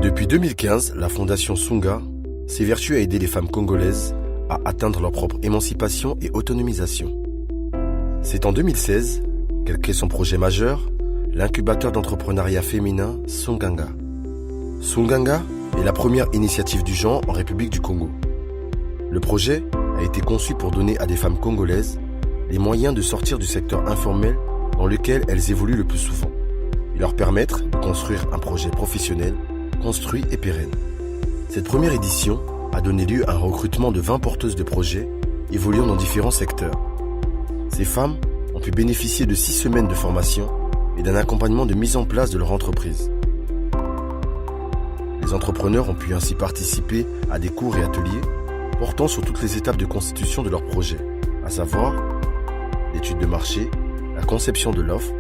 Depuis 2015, la fondation Sunga s'évertue à aider les femmes congolaises à atteindre leur propre émancipation et autonomisation. C'est en 2016 qu'elle crée son projet majeur, l'incubateur d'entrepreneuriat féminin Sunganga. Sunganga est la première initiative du genre en République du Congo. Le projet a été conçu pour donner à des femmes congolaises les moyens de sortir du secteur informel dans lequel elles évoluent le plus souvent et leur permettre de construire un projet professionnel construit et pérenne. Cette première édition a donné lieu à un recrutement de 20 porteuses de projets évoluant dans différents secteurs. Ces femmes ont pu bénéficier de 6 semaines de formation et d'un accompagnement de mise en place de leur entreprise. Les entrepreneurs ont pu ainsi participer à des cours et ateliers portant sur toutes les étapes de constitution de leur projet, à savoir l'étude de marché, la conception de l'offre,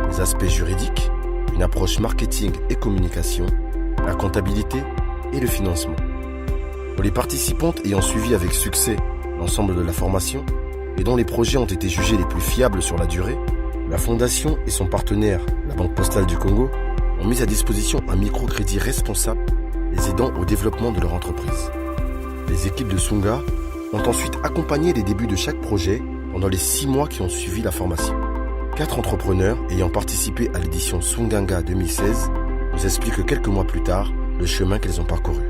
les aspects juridiques, une approche marketing et communication, la comptabilité et le financement. Pour les participantes ayant suivi avec succès l'ensemble de la formation et dont les projets ont été jugés les plus fiables sur la durée, la Fondation et son partenaire, la Banque Postale du Congo, ont mis à disposition un microcrédit responsable les aidant au développement de leur entreprise. Les équipes de Sunga ont ensuite accompagné les débuts de chaque projet pendant les 6 mois qui ont suivi la formation. 4 entrepreneurs ayant participé à l'édition Sunganga 2016 nous expliquent quelques mois plus tard le chemin qu'elles ont parcouru.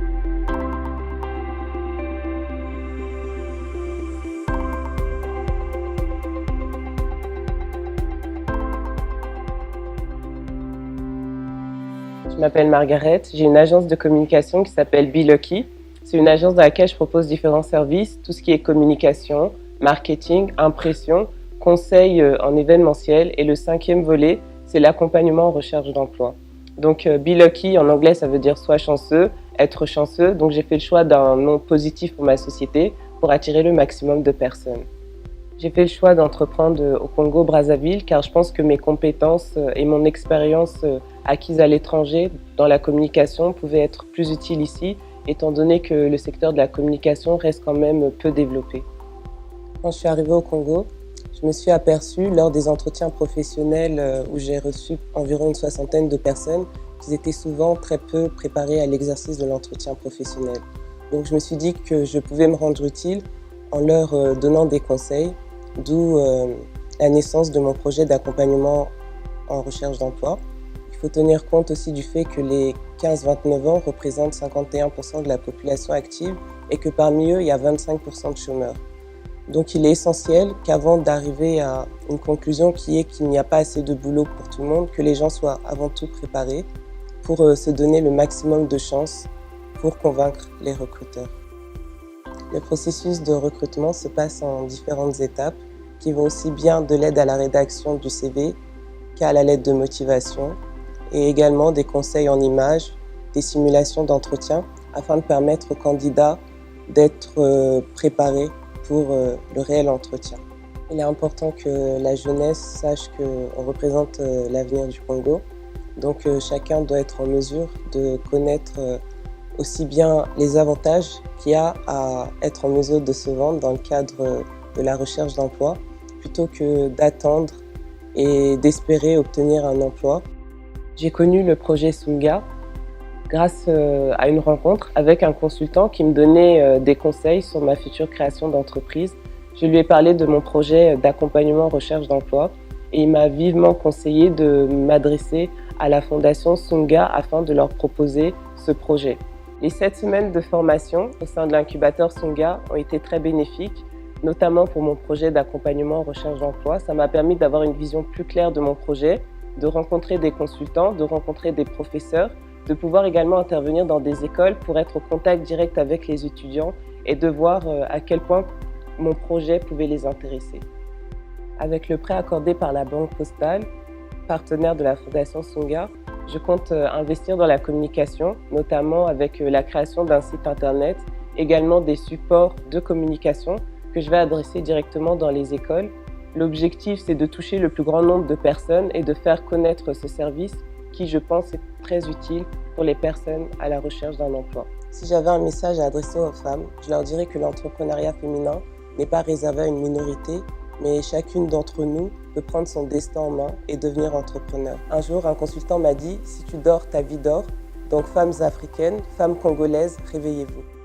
Je m'appelle Margaret, j'ai une agence de communication qui s'appelle Be Lucky. C'est une agence dans laquelle je propose différents services, tout ce qui est communication, marketing, impression, conseil en événementiel et le 5e volet, c'est l'accompagnement en recherche d'emploi. Donc Be Lucky en anglais ça veut dire sois chanceux, être chanceux, donc j'ai fait le choix d'un nom positif pour ma société pour attirer le maximum de personnes. J'ai fait le choix d'entreprendre au Congo-Brazzaville car je pense que mes compétences et mon expérience acquise à l'étranger dans la communication pouvaient être plus utiles ici, étant donné que le secteur de la communication reste quand même peu développé. Quand je suis arrivée au Congo, je me suis aperçue lors des entretiens professionnels où j'ai reçu environ une 60aine de personnes qu'ils étaient souvent très peu préparés à l'exercice de l'entretien professionnel. Donc je me suis dit que je pouvais me rendre utile en leur donnant des conseils, d'où la naissance de mon projet d'accompagnement en recherche d'emploi. Il faut tenir compte aussi du fait que les 15-29 ans représentent 51% de la population active et que parmi eux, il y a 25% de chômeurs. Donc il est essentiel qu'avant d'arriver à une conclusion qui est qu'il n'y a pas assez de boulot pour tout le monde, que les gens soient avant tout préparés pour se donner le maximum de chances pour convaincre les recruteurs. Le processus de recrutement se passe en différentes étapes qui vont aussi bien de l'aide à la rédaction du CV qu'à la lettre de motivation et également des conseils en images, des simulations d'entretien afin de permettre aux candidats d'être préparés pour le réel entretien. Il est important que la jeunesse sache qu'on représente l'avenir du Congo. Donc chacun doit être en mesure de connaître aussi bien les avantages qu'il y a à être en mesure de se vendre dans le cadre de la recherche d'emploi, plutôt que d'attendre et d'espérer obtenir un emploi. J'ai connu le projet Sunga grâce à une rencontre avec un consultant qui me donnait des conseils sur ma future création d'entreprise. Je lui ai parlé de mon projet d'accompagnement en recherche d'emploi et il m'a vivement conseillé de m'adresser à la fondation Sunga afin de leur proposer ce projet. Les 7 semaines de formation au sein de l'incubateur Sunga ont été très bénéfiques, notamment pour mon projet d'accompagnement en recherche d'emploi. Ça m'a permis d'avoir une vision plus claire de mon projet, de rencontrer des consultants, de rencontrer des professeurs, de pouvoir également intervenir dans des écoles pour être au contact direct avec les étudiants et de voir à quel point mon projet pouvait les intéresser. Avec le prêt accordé par la Banque Postale, partenaire de la Fondation Sunga, je compte investir dans la communication, notamment avec la création d'un site internet, également des supports de communication que je vais adresser directement dans les écoles. L'objectif, c'est de toucher le plus grand nombre de personnes et de faire connaître ce service qui, je pense, est très utile pour les personnes à la recherche d'un emploi. Si j'avais un message à adresser aux femmes, je leur dirais que l'entrepreneuriat féminin n'est pas réservé à une minorité, mais chacune d'entre nous peut prendre son destin en main et devenir entrepreneur. Un jour, un consultant m'a dit « Si tu dors, ta vie dort ». Donc femmes africaines, femmes congolaises, réveillez-vous.